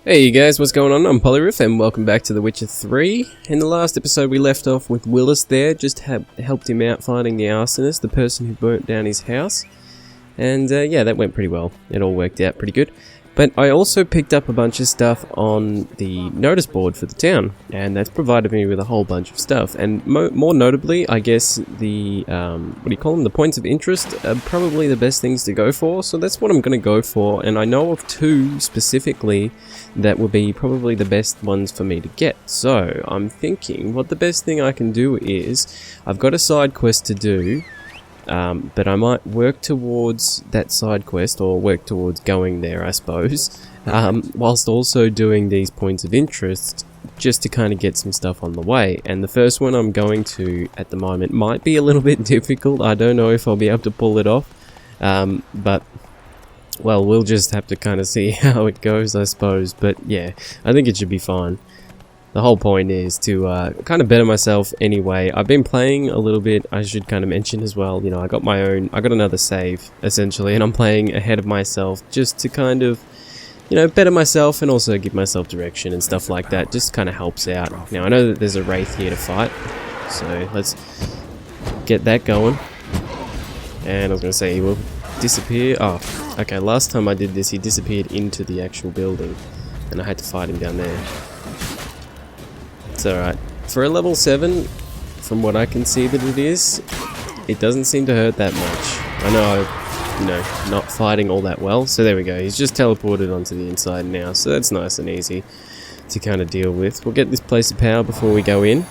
Hey you guys, what's going on? I'm Polyriff and welcome back to The Witcher 3. In the last episode we left off with Willis there, just helped him out fighting the arsonist, the person who burnt down his house. And yeah, that went pretty well. It all worked out pretty good. But I also picked up a bunch of stuff on the notice board for the town, and that's provided me with a whole bunch of stuff. And more notably, I guess the, what do you call them? The points of interest are probably the best things to go for, so that's what I'm going to go for. And I know of two specifically that would be probably the best ones for me to get. So I'm thinking what the best thing I can do is, I've got a side quest to do. But I might work towards that side quest, or work towards going there, I suppose, whilst also doing these points of interest, just to kind of get some stuff on the way. And the first one I'm going to, at the moment, might be a little bit difficult. I don't know if I'll be able to pull it off, but, well, we'll just have to kind of see how it goes, I suppose. But yeah, I think it should be fine. The whole point is to kind of better myself anyway. I've been playing a little bit, I should kind of mention as well, you know, I got another save, essentially, and I'm playing ahead of myself just to kind of, you know, better myself and also give myself direction and stuff like that. Just kind of helps out. Now, I know that there's a wraith here to fight, so let's get that going. And I was going to say, he will disappear. Oh, okay, last time I did this, he disappeared into the actual building, and I had to fight him down there. It's alright. For a level 7, from what I can see that it is, it doesn't seem to hurt that much. I know, you know, not fighting all that well. So there we go. He's just teleported onto the inside now. So that's nice and easy to kind of deal with. We'll get this place of power before we go in.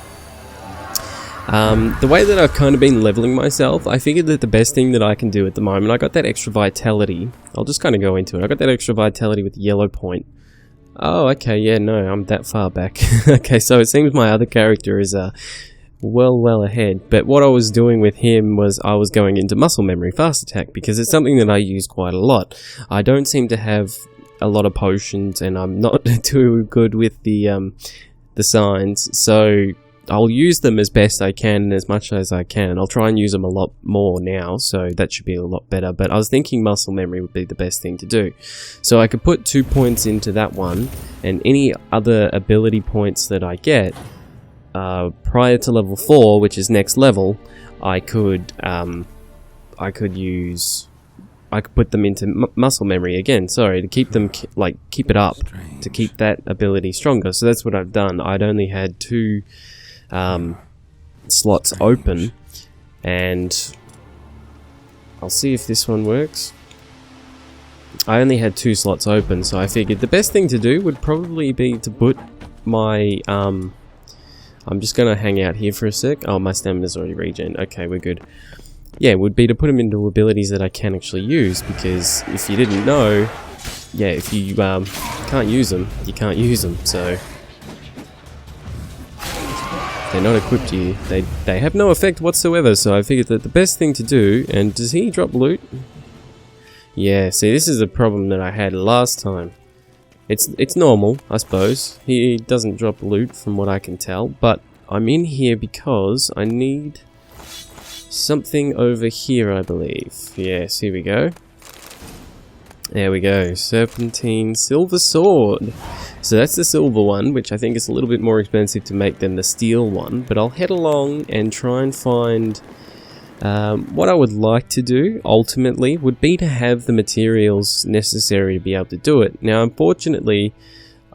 The way that I've kind of been leveling myself, I figured that the best thing that I can do at the moment, I got that extra vitality. I'll just kind of go into it. I got that extra vitality with the yellow point. Oh, okay, yeah, no, I'm that far back. Okay, so it seems my other character is well ahead. But what I was doing with him was I was going into muscle memory fast attack, because it's something that I use quite a lot. I don't seem to have a lot of potions, and I'm not too good with the signs, so I'll use them as best I can and as much as I can. I'll try and use them a lot more now, so that should be a lot better. But I was thinking muscle memory would be the best thing to do. So I could put 2 points into that one, and any other ability points that I get prior to level 4, which is next level, I could put them into muscle memory again, to keep them, keep it up, to keep that ability stronger. So that's what I've done. I'd only had 2 slots open, and I'll see if this one works. I only had 2 slots open, so I figured the best thing to do would probably be to put my, I'm just gonna hang out here for a sec. Oh, my stamina's already regen. Okay, we're good. Yeah, it would be to put them into abilities that I can actually use, because if you didn't know, yeah, if you can't use them, you can't use them, so they're not equipped to you. They have no effect whatsoever, so I figured that the best thing to do... And does he drop loot? Yeah, see, this is a problem that I had last time. It's normal, I suppose. He doesn't drop loot from what I can tell, but I'm in here because I need something over here, I believe. Yes, here we go. There we go. Serpentine Silver Sword. So that's the silver one, which I think is a little bit more expensive to make than the steel one. But I'll head along and try and find... what I would like to do, ultimately, would be to have the materials necessary to be able to do it. Now, unfortunately,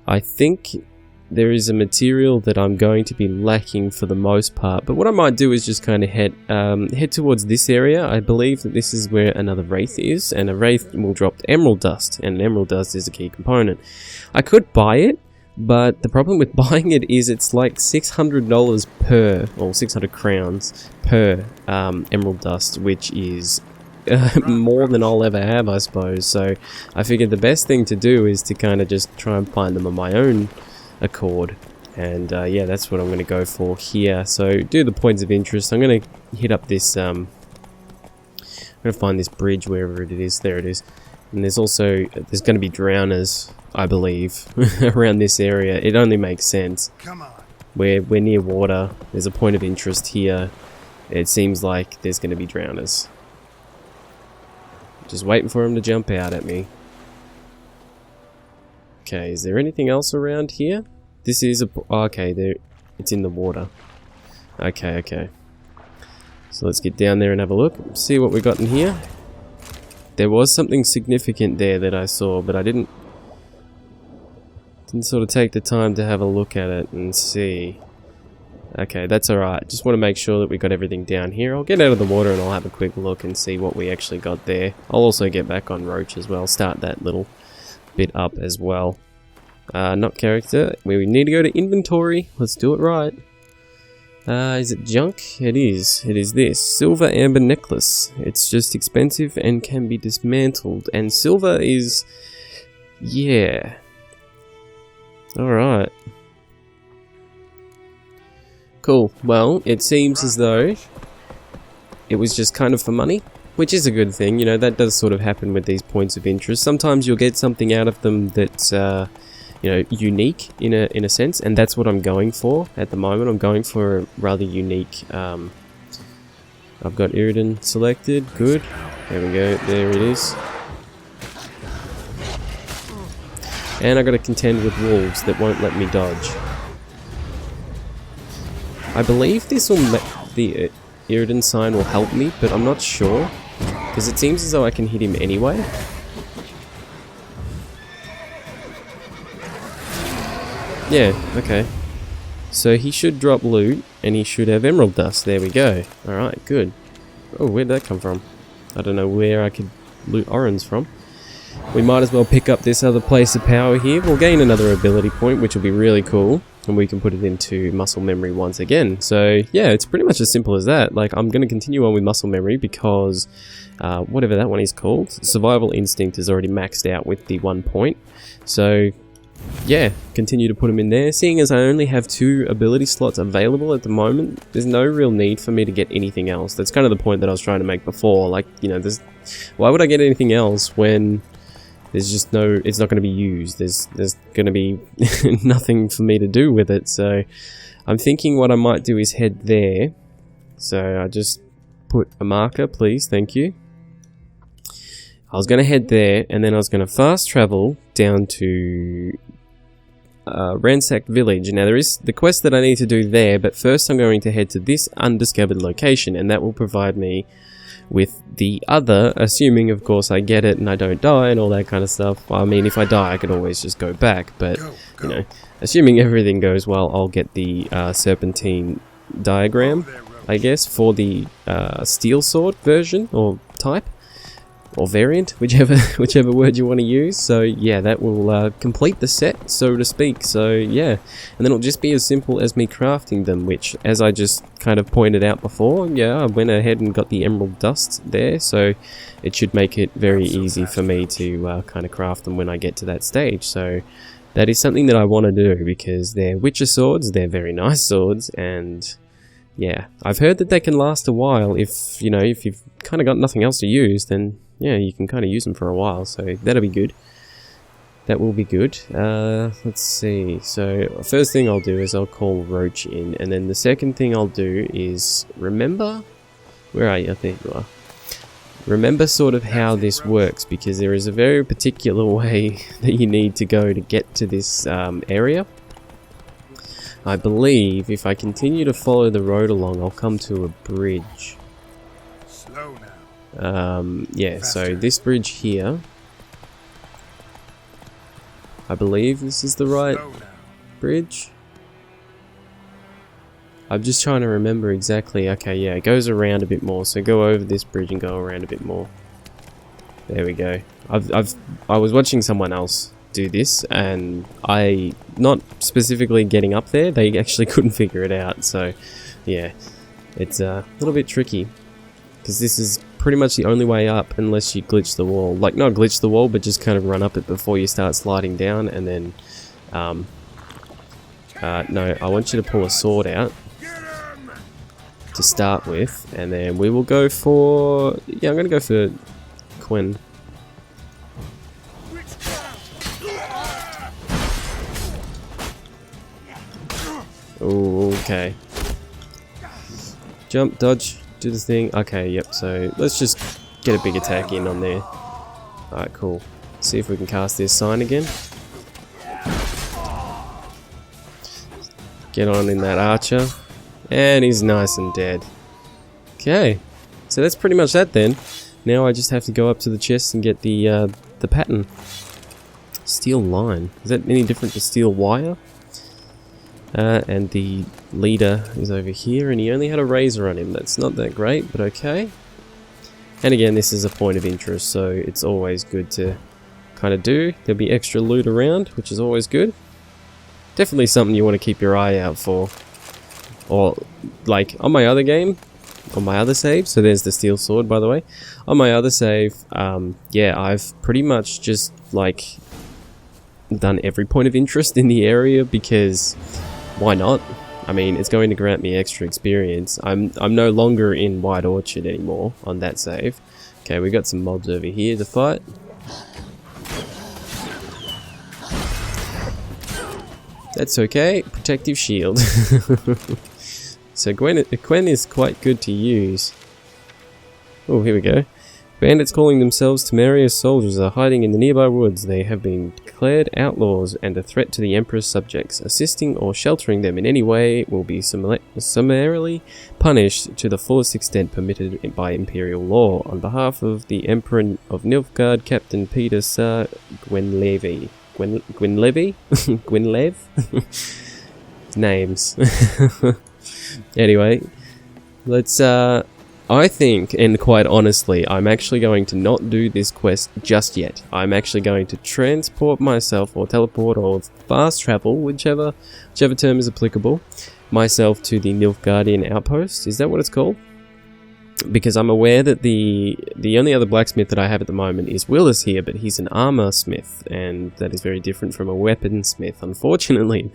I think there is a material that I'm going to be lacking for the most part. But what I might do is just kind of head towards this area. I believe that this is where another wraith is, and a wraith will drop emerald dust, and emerald dust is a key component. I could buy it, but the problem with buying it is it's like $600 per, or 600 crowns per emerald dust, which is more than I'll ever have, I suppose. So I figured the best thing to do is to kind of just try and find them on my own accord, and yeah, that's what I'm going to go for here. So do the points of interest. I'm going to hit up this I'm going to find this bridge wherever it is. There it is. And there's going to be drowners, I believe, around this area. It only makes sense. Come on. We're near water. There's a point of interest here. It seems like there's going to be drowners. Just waiting for him to jump out at me. Okay, is there anything else around here? This is a... oh, okay, there. It's in the water. Okay, okay. So let's get down there and have a look. See what we got in here. There was something significant there that I saw, but I didn't sort of take the time to have a look at it and see. Okay, that's alright. Just want to make sure that we got everything down here. I'll get out of the water and I'll have a quick look and see what we actually got there. I'll also get back on Roach as well. Start that little bit up as well. Not character. We need to go to inventory. Let's do it right. Is it junk? It is. It is this. Silver amber necklace. It's just expensive and can be dismantled. And silver is... yeah. Alright. Cool. Well, it seems as though it was just kind of for money, which is a good thing. You know, that does sort of happen with these points of interest. Sometimes you'll get something out of them that's, you know, unique in a sense, and that's what I'm going for at the moment. I'm going for a rather unique. I've got Iridan selected. Good. There we go. There it is. And I got to contend with wolves that won't let me dodge. I believe this will the Iridan sign will help me, but I'm not sure because it seems as though I can hit him anyway. Yeah, okay. So he should drop loot and he should have emerald dust. There we go. Alright, good. Oh, where'd that come from? I don't know where I could loot Orans from. We might as well pick up this other place of power here. We'll gain another ability point, which will be really cool. And we can put it into muscle memory once again. So yeah, it's pretty much as simple as that. Like, I'm going to continue on with muscle memory because whatever that one is called, survival instinct is already maxed out with the 1 point. So yeah, continue to put them in there. Seeing as I only have 2 ability slots available at the moment, there's no real need for me to get anything else. That's kind of the point that I was trying to make before. Like, you know, why would I get anything else when there's just no, it's not going to be used. There's going to be nothing for me to do with it. So I'm thinking what I might do is head there. So I just put a marker, please. Thank you. I was going to head there, and then I was going to fast travel down to Ransacked Village. Now there is the quest that I need to do there, but first I'm going to head to this undiscovered location, and that will provide me with the other, assuming of course I get it and I don't die and all that kind of stuff. I mean, if I die I could always just go back, but you know, assuming everything goes well, I'll get the serpentine diagram, I guess, for the steel sword version or type or variant, whichever word you want to use. So yeah, that will complete the set, so to speak. So yeah, and then it'll just be as simple as me crafting them, which, as I just kind of pointed out before, yeah, I went ahead and got the emerald dust there, so it should make it very easy for me to kind of craft them when I get to that stage. So that is something that I want to do because they're Witcher swords, they're very nice swords, and yeah, I've heard that they can last a while if, you know, if you've kind of got nothing else to use, then yeah, you can kind of use them for a while, so that'll be good. That will be good. Let's see. So, first thing I'll do is I'll call Roach in, and then the second thing I'll do is remember... where are you? There you are. Remember sort of how this works, because there is a very particular way that you need to go to get to this area. I believe if I continue to follow the road along, I'll come to a bridge. Slow now. Yeah, so this bridge here, I believe this is the right bridge. I'm just trying to remember exactly. Okay, yeah, it goes around a bit more, so go over this bridge and go around a bit more. There we go. I was watching someone else do this, and not specifically getting up there, they actually couldn't figure it out, so yeah, it's a little bit tricky, because this is pretty much the only way up unless you glitch the wall. Like, not glitch the wall, but just kind of run up it before you start sliding down, and then no, I want you to pull a sword out to start with, and then we will go for, yeah, I'm gonna go for Quen. Oh, okay. Jump, dodge, do the thing. Okay, yep, so let's just get a big attack in on there. Alright, cool. See if we can cast this sign again. Get on in that archer. And he's nice and dead. Okay. So that's pretty much that then. Now I just have to go up to the chest and get the pattern. Steel line. Is that any different to steel wire? And the leader is over here, and he only had a razor on him. That's not that great, but okay. And again, this is a point of interest, so it's always good to kind of do. There'll be extra loot around, which is always good. Definitely something you want to keep your eye out for. Or, like, on my other game, on my other save, so there's the steel sword, by the way. On my other save, yeah, I've pretty much just, like, done every point of interest in the area, because why not? I mean, it's going to grant me extra experience. I'm no longer in White Orchard anymore on that save. Okay, we got some mobs over here to fight. That's okay. Protective shield. So Gwen is quite good to use. Oh, here we go. Bandits calling themselves Temeria's soldiers are hiding in the nearby woods. They have been declared outlaws and a threat to the Emperor's subjects. Assisting or sheltering them in any way will be summarily punished to the fullest extent permitted by Imperial law. On behalf of the Emperor of Nilfgaard, Captain Peter Sir Gwenlevy. Gwenlevy? Gwenlev? Names. Anyway, let's, I think, and quite honestly, I'm actually going to not do this quest just yet. I'm actually going to transport myself, or teleport, or fast travel, whichever term is applicable, myself to the Nilfgaardian outpost. Is that what it's called? Because I'm aware that the only other blacksmith that I have at the moment is Willis here, but he's an armor smith, and that is very different from a weaponsmith, unfortunately.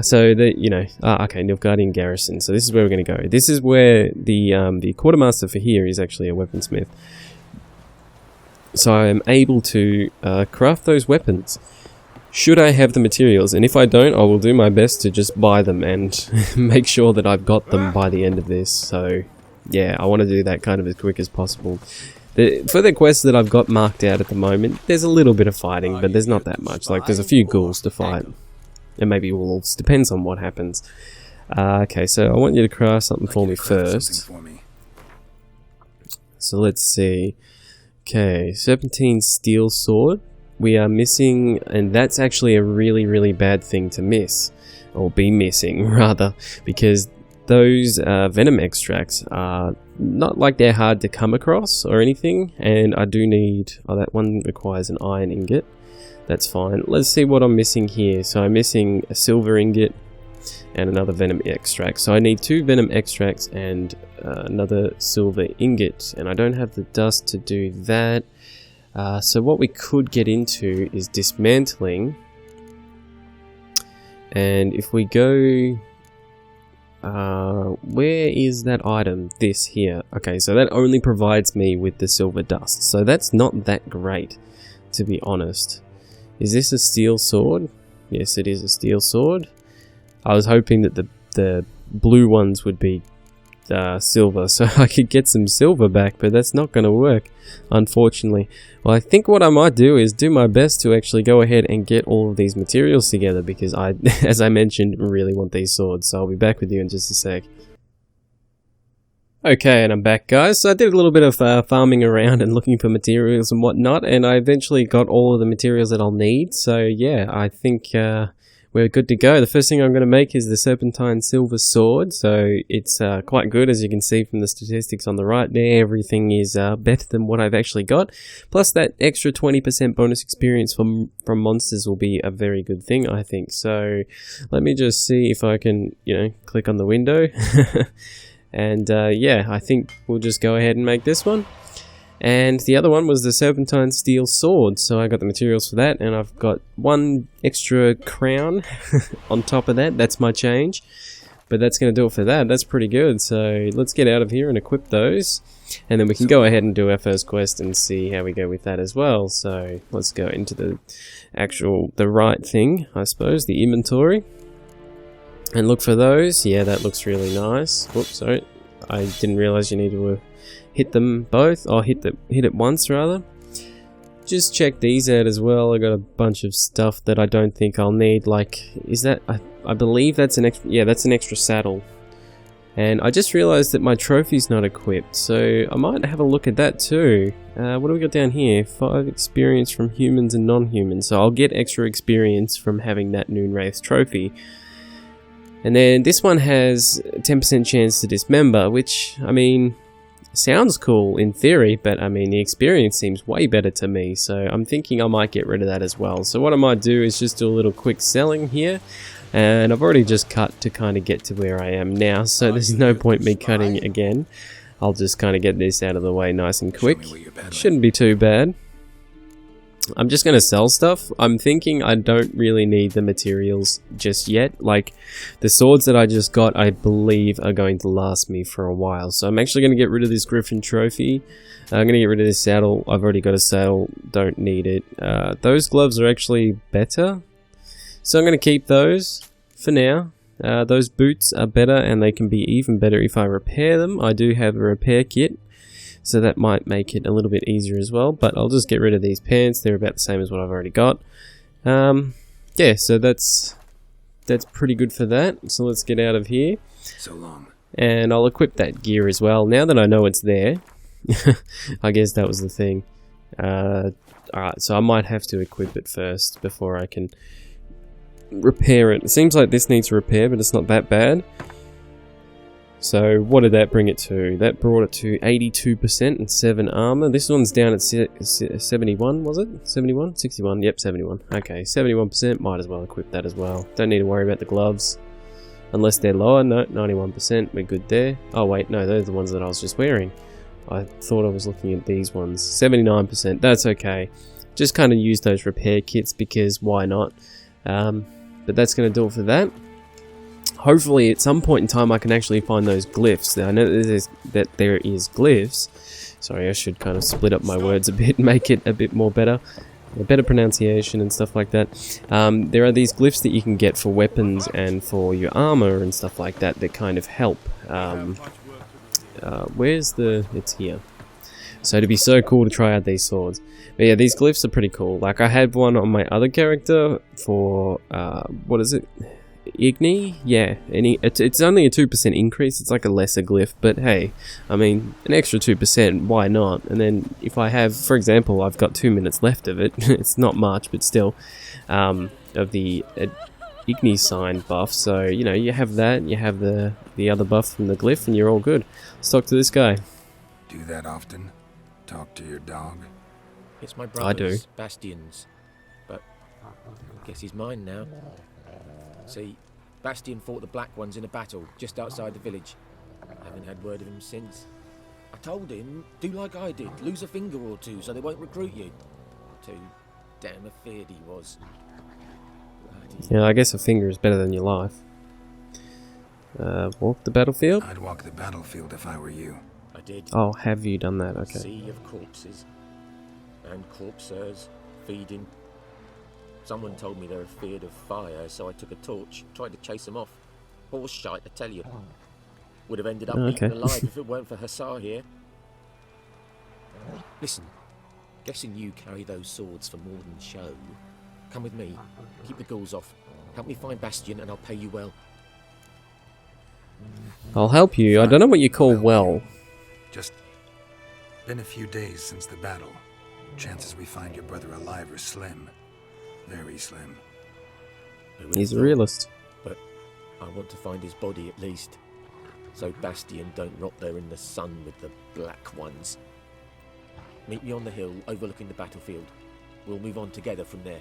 So okay, Nilfgaardian garrison. So this is where we're going to go. This is where the quartermaster for here is actually a weaponsmith. So I am able to craft those weapons. Should I have the materials, and if I don't, I will do my best to just buy them and make sure that I've got them by the end of this. So yeah, I want to do that kind of as quick as possible. For the quests that I've got marked out at the moment, there's a little bit of fighting, but there's not that much. Like, there's a few ghouls to fight. And maybe wolves, depends on what happens. Okay, so I want you to craft something for me first. So let's see. Okay, Serpentine Steel Sword. We are missing, and that's actually a really, really bad thing to miss. Or be missing, rather. Because those venom extracts are not like they're hard to come across or anything. And I do need... Oh, that one requires an iron ingot. That's fine. Let's see what I'm missing here. So I'm missing a silver ingot and another venom extract. So I need 2 venom extracts and another silver ingot. And I don't have the dust to do that. So what we could get into is dismantling. And if we go... where is that item? This here. Okay, so that only provides me with the silver dust. So that's not that great, to be honest. Is this a steel sword? Yes, it is a steel sword. I was hoping that the blue ones would be silver, so I could get some silver back, but that's not going to work, unfortunately. Well, I think what I might do is do my best to actually go ahead and get all of these materials together, because I, as I mentioned, really want these swords, so I'll be back with you in just a sec. Okay, and I'm back, guys. So I did a little bit of farming around and looking for materials and whatnot, and I eventually got all of the materials that I'll need. So yeah, I think we're good to go. The first thing I'm going to make is the Serpentine Silver Sword. So it's quite good, as you can see from the statistics on the right there. Everything is better than what I've actually got. Plus that extra 20% bonus experience from monsters will be a very good thing, I think. So let me just see if I can, click on the window. And yeah, I think we'll just go ahead and make this one. And the other one was the Serpentine Steel Sword, so I got the materials for that, and I've got 1 extra crown on top of that. That's my change. But that's going to do it for that. That's pretty good. So let's get out of here and equip those. And then we can go ahead and do our first quest and see how we go with that as well. So let's go into the right thing, I suppose, the inventory. And look for those. Yeah, that looks really nice. Whoops, sorry. I didn't realize you need to hit them both. Or hit it once, rather. just check these out as well. I got a bunch of stuff that I don't think I'll need. Like, is that... I believe that's an extra... Yeah, that's an extra saddle. And I just realized that my trophy's not equipped, so I might have a look at that too. What do we got down here? 5 experience from humans and non-humans. So I'll get extra experience from having that Noonwraith trophy. And then this one has 10% chance to dismember, which, I mean, sounds cool in theory, but I mean, the experience seems way better to me. So I'm thinking I might get rid of that as well. So what I might do is just do a little quick selling here. And I've already just cut to kind of get to where I am now, so there's no point me cutting again. I'll just kind of get this out of the way nice and quick. Shouldn't be too bad. I'm just going to sell stuff. I'm thinking I don't really need the materials just yet. Like, the swords that I just got, I believe, are going to last me for a while. So I'm actually going to get rid of this Griffin trophy. I'm going to get rid of this saddle. I've already got a saddle, don't need it. Those gloves are actually better. So I'm going to keep those for now. Those boots are better, and they can be even better if I repair them. I do have a repair kit, so that might make it a little bit easier as well. But I'll just get rid of these pants. They're about the same as what I've already got. Yeah, so that's pretty good for that. So let's get out of here. So long. And I'll equip that gear as well. Now that I know it's there, I guess that was the thing. Alright, so I might have to equip it first before I can repair it. It seems like this needs repair, but it's not that bad. So what did that bring it to? That brought it to 82% and 7 armor. This one's down at 71, was it? 71? 61? Yep, 71. Okay, 71%. Might as well equip that as well. Don't need to worry about the gloves. Unless they're lower. No, 91%. We're good there. Oh wait, no, those are the ones that I was just wearing. I thought I was looking at these ones. 79%. That's okay. Just kind of use those repair kits because why not? But that's going to do it for that. Hopefully at some point in time I can actually find those glyphs. Now, I know that there is glyphs. Sorry, I should kind of split up my words a bit, make it a bit more better. A better pronunciation and stuff like that. There are these glyphs that you can get for weapons and for your armor and stuff like that that kind of help. Where's the... It's here. So it'd be so cool to try out these swords. But yeah, these glyphs are pretty cool. Like, I had one on my other character for, what is it? Igni? Yeah, it's only a 2% increase. It's like a lesser glyph, but hey, I mean, an extra 2%, why not? And then if I have, for example, I've got 2 minutes left of it. It's not much, but still, of the Igni sign buff. So, you know, you have that, you have the other buff from the glyph, and you're all good. Let's talk to this guy. Do that often? Talk to your dog? It's my I do. brother's, Bastion's, but I guess he's mine now. See, Bastion fought the Black Ones in a battle just outside the village. I haven't had word of him since. I told him, do like I did, lose a finger or two so they won't recruit you. Too damn afeard he was. Bloody. Yeah, I guess a finger is better than your life. Walk the battlefield? I'd walk the battlefield if I were you. I did. Oh, have you done that? Okay. Sea of corpses. And corpsers feeding. Someone told me they're afeard of fire, so I took a torch, tried to chase them off. Horse shite, I tell you. Would have ended up eaten alive if it weren't for Hussar here. Listen, guessing you carry those swords for more than show. Come with me, keep the ghouls off. Help me find Bastion and I'll pay you well. I'll help you. I don't know what you call well. Just been a few days since the battle. Chances we find your brother alive are slim. Very slim. He's a realist. But I want to find his body at least. So Bastion don't rot there in the sun with the Black Ones. Meet me on the hill overlooking the battlefield. We'll move on together from there.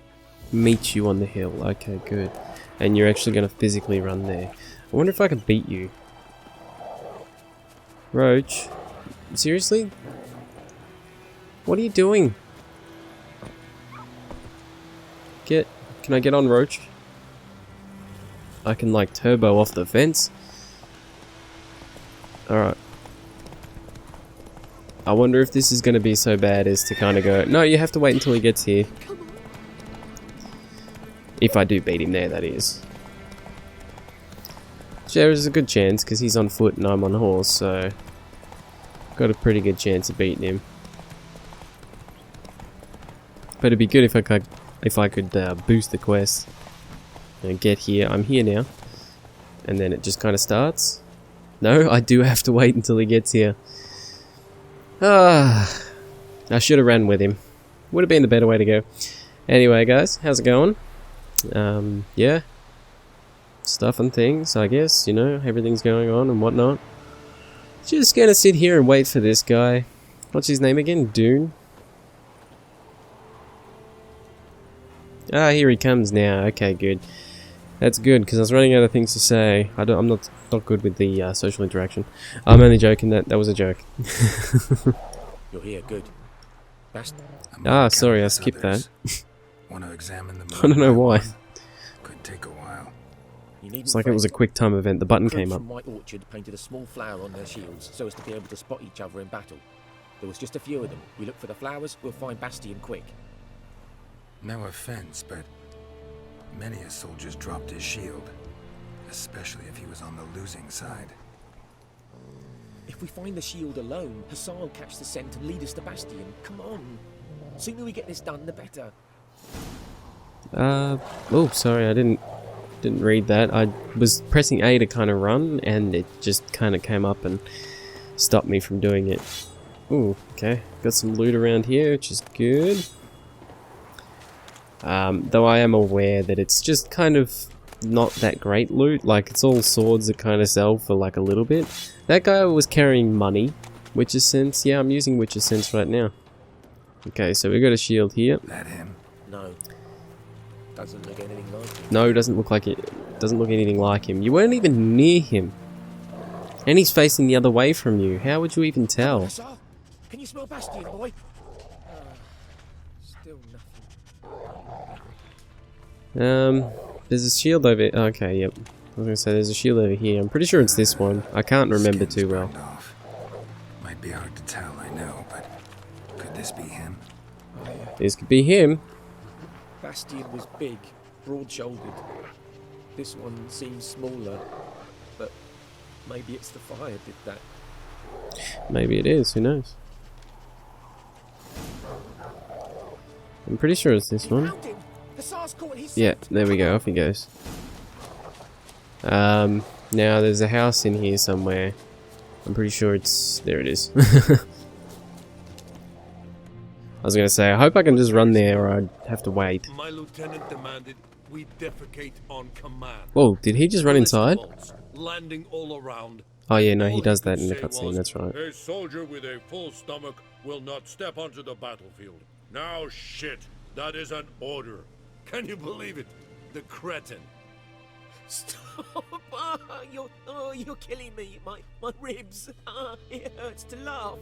Meet you on the hill. Okay, good. And you're actually going to physically run there. I wonder if I can beat you. Roach. Seriously? What are you doing? Can I get on Roach? I can like turbo off the fence. Alright. I wonder if this is going to be so bad as to kind of go, no, you have to wait until he gets here. If I do beat him there, that is. There's a good chance because he's on foot and I'm on horse, so got a pretty good chance of beating him. But it'd be good if I could boost the quest and get here. I'm here now, and then it just kind of starts. No, I do have to wait until he gets here. I should have ran with him. Would have been the better way to go. Anyway, guys, how's it going? Yeah, stuff and things, I guess. You know, everything's going on and whatnot. Just gonna sit here and wait for this guy. What's his name again? Dune? Ah, here he comes now. Okay, good. That's good, because I was running out of things to say. I'm not good with the social interaction. I'm only joking. That was a joke. You're here, good. Sorry, I skipped that. Want to examine the I don't know why. Could take a while. It's like it was a quick time event. The button came up. From White Orchard painted a small flower on their shields so as to be able to spot each other in battle. There was just a few of them. We look for the flowers, we'll find Bastion quick. No offense, but many a soldier's dropped his shield, especially if he was on the losing side. If we find the shield alone, Hussar will catch the scent and lead us to Bastion. Come on. Sooner we get this done, the better. Oh, sorry, I didn't read that. I was pressing A to kind of run, and it just kind of came up and stopped me from doing it. Ooh, okay. Got some loot around here, which is good. Though I am aware that it's just kind of not that great loot. Like, it's all swords that kind of sell for like a little bit. That guy was carrying money. Witcher's Sense. Yeah, I'm using Witcher's Sense right now. Okay, so we got a shield here. That him? No. Doesn't look anything like him. No, doesn't look like it. Doesn't look anything like him. You weren't even near him. And he's facing the other way from you. How would you even tell? Hussar, can you smell Bastion, boy? Still nothing. There's a shield over... Okay, yep. I was gonna say there's a shield over here. I'm pretty sure it's this one. I can't remember too well. Off. Might be hard to tell, I know, but could this be him? This could be him. Bastion was big, broad-shouldered. This one seems smaller, but maybe it's the fire did that. Maybe it is, who knows? I'm pretty sure it's this one. Yeah, there we go, off he goes. Now there's a house in here somewhere. I'm pretty sure it's... there it is. I was gonna say, I hope I can just run there or I'd have to wait. My lieutenant demanded we defecate on command. Whoa, did he just run inside? Landing all around. Oh yeah, no, he does that in the cutscene, that's right. A soldier with a full stomach will not step onto the battlefield. Now shit, that is an order. Can you believe it? The cretin. Stop! You're killing me. My ribs. It hurts to laugh.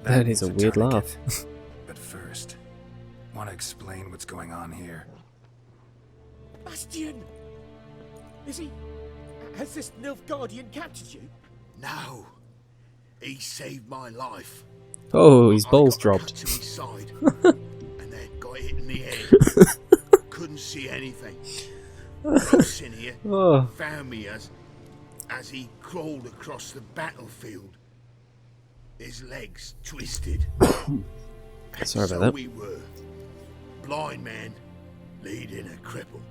That is a weird laugh. But first, want to explain what's going on here? Bastion! Has this Nilfgaardian captured you? No. He saved my life. Oh, his balls dropped. To his side, and then got hit in the head. Couldn't see anything. Rosin here found me as he crawled across the battlefield. His legs twisted. Sorry about so that. We were. Blind man leading a cripple.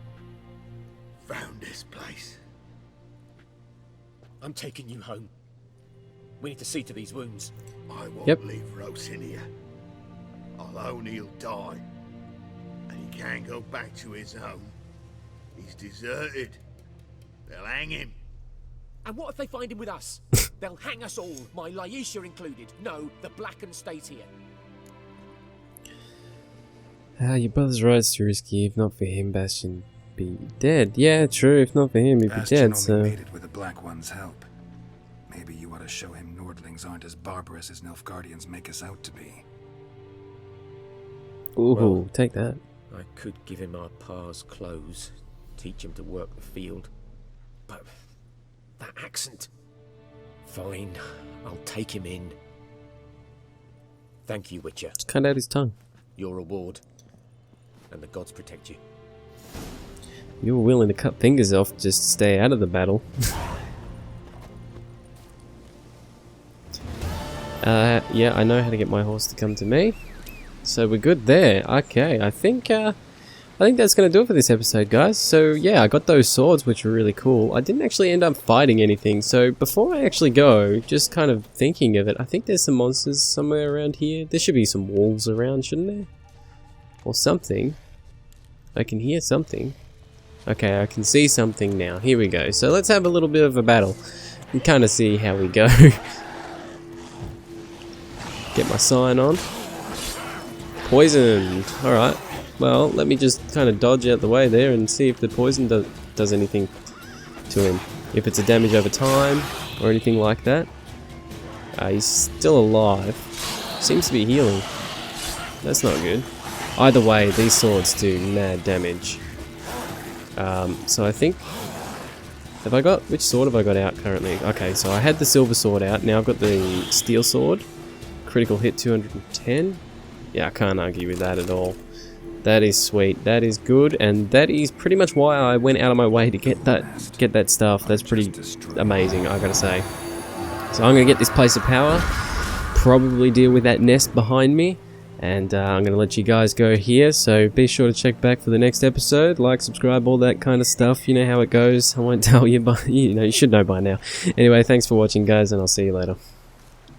Found this place. I'm taking you home. We need to see to these wounds. I won't leave Rosin here. Alone he'll die. And he can't go back to his home. He's deserted. They'll hang him. And what if they find him with us? They'll hang us all, my Laisha included. No, the Blacken stays here. Your brother's ride's too risky. If not for him, Bastion be dead. Yeah, true. If not for him, he'd be dead, so... only made it with the Black One's help. Maybe you ought to show him Nordlings aren't as barbarous as Nilfgaardians make us out to be. Ooh, Well, take that. I could give him our pa's clothes, teach him to work the field. But that accent... Fine, I'll take him in. Thank you, Witcher. Just cut out his tongue. Your reward. And the gods protect you. You were willing to cut fingers off just to stay out of the battle. Yeah, I know how to get my horse to come to me. So we're good there. Okay, I think that's going to do it for this episode, guys. So yeah, I got those swords, which were really cool. I didn't actually end up fighting anything. So before I actually go, just kind of thinking of it, I think there's some monsters somewhere around here. There should be some wolves around, shouldn't there? Or something. I can hear something. Okay, I can see something now. Here we go. So let's have a little bit of a battle and kind of see how we go. Get my sign on. Poisoned. Alright. Well, let me just kind of dodge out the way there and see if the poison does anything to him. If it's a damage over time or anything like that. He's still alive. Seems to be healing. That's not good. Either way, these swords do mad damage. So I think... which sword have I got out currently? Okay, so I had the silver sword out. Now I've got the steel sword. Critical hit 210. Yeah, I can't argue with that at all. That is sweet. That is good, and that is pretty much why I went out of my way to get that stuff. That's pretty amazing, I gotta say. So I'm gonna get this place of power. Probably deal with that nest behind me. And I'm going to let you guys go here, so be sure to check back for the next episode. Like, subscribe, all that kind of stuff. You know how it goes. I won't tell you, but you should know by now. Anyway, thanks for watching, guys, and I'll see you later.